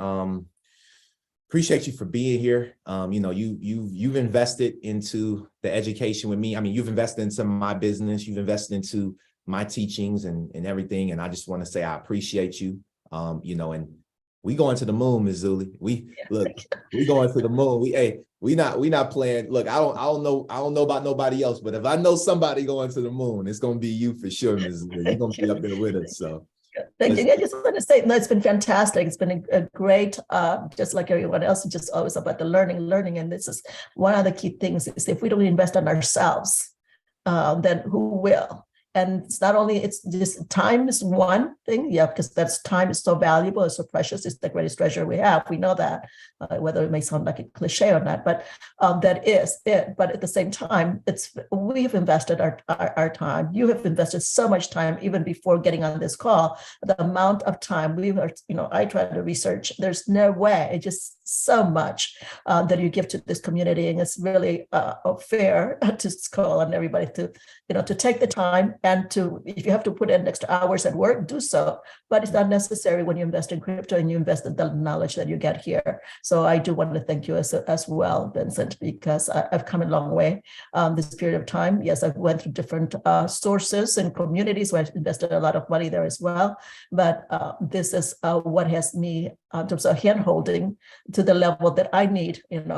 here. You've invested into the education with me. I mean, you've invested into my business, you've invested into my teachings and everything. And I just want to say, I appreciate you. And we going to the moon, Ms. Zuli. We going to the moon. We not playing. Look, I don't know about nobody else, but if I know somebody going to the moon, it's going to be you for sure, Ms. Zuli. You're going to be up there with us. So. Thank you. I just want to say, no, it's been fantastic. It's been a great, just like everyone else, it's just always about the learning. And this is one of the key things is if we don't invest in ourselves, then who will? And it's not only, it's just time is one thing, because time is so valuable, it's so precious, it's the greatest treasure we have. We know that, whether it may sound like a cliche or not, but that is it. But at the same time, we've invested our time. You have invested so much time even before getting on this call. The amount of time I tried to research. There's no way. It's just so much that you give to this community, and it's really fair to call on everybody to take the time. And if you have to put in extra hours at work, do so. But it's not necessary when you invest in crypto and you invest in the knowledge that you get here. So I do want to thank you as well, Vincent, because I've come a long way this period of time. Yes, I've went through different sources and communities where I've invested a lot of money there as well. But this is what has me in terms of hand-holding to the level that I need, and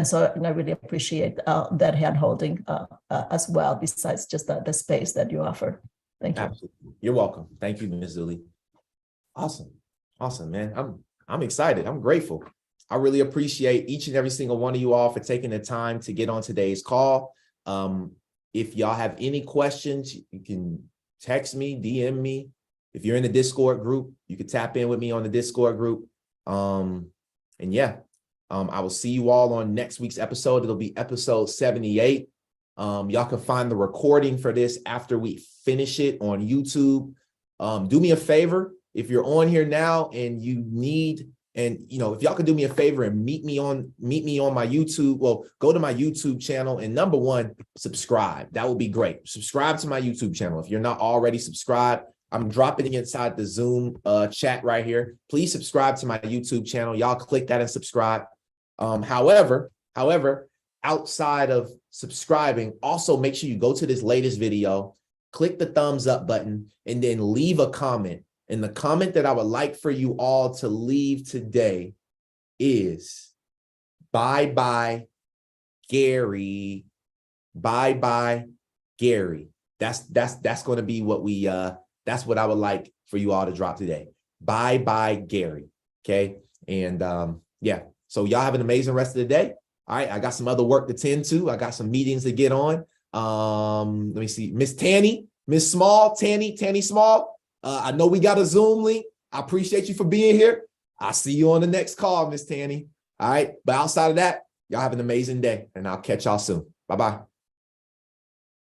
so I really appreciate that hand-holding as well, besides just the space that you offer. Thank you. Absolutely. You're welcome. Thank you, Ms. Zuli. Awesome, man. I'm excited. I'm grateful. I really appreciate each and every single one of you all for taking the time to get on today's call. If y'all have any questions, you can text me, DM me. If you're in the Discord group, you can tap in with me on the Discord group. I will see you all on next week's episode. It'll be episode 78. Y'all can find the recording for this after we finish it on YouTube. Do me a favor. if you're on here now and you need, and you know, if y'all could do me a favor and meet me on my YouTube, well, go to my YouTube channel and number one, subscribe. That would be great. Subscribe to my YouTube channel. If you're not already subscribed, I'm dropping it inside the Zoom chat right here. Please subscribe to my YouTube channel. Y'all click that and subscribe. However, outside of subscribing, also make sure you go to this latest video, click the thumbs up button, and then leave a comment. And the comment that I would like for you all to leave today is bye-bye, Gary. Bye-bye, Gary. That's going to be what we, that's what I would like for you all to drop today. Bye-bye, Gary. Okay. And yeah, so y'all have an amazing rest of the day. All right. I got some other work to tend to. I got some meetings to get on. Let me see. Miss Tanny Small. I know we got a Zoom link. I appreciate you for being here. I'll see you on the next call, Miss Tanny. All right. But outside of that, y'all have an amazing day and I'll catch y'all soon. Bye-bye.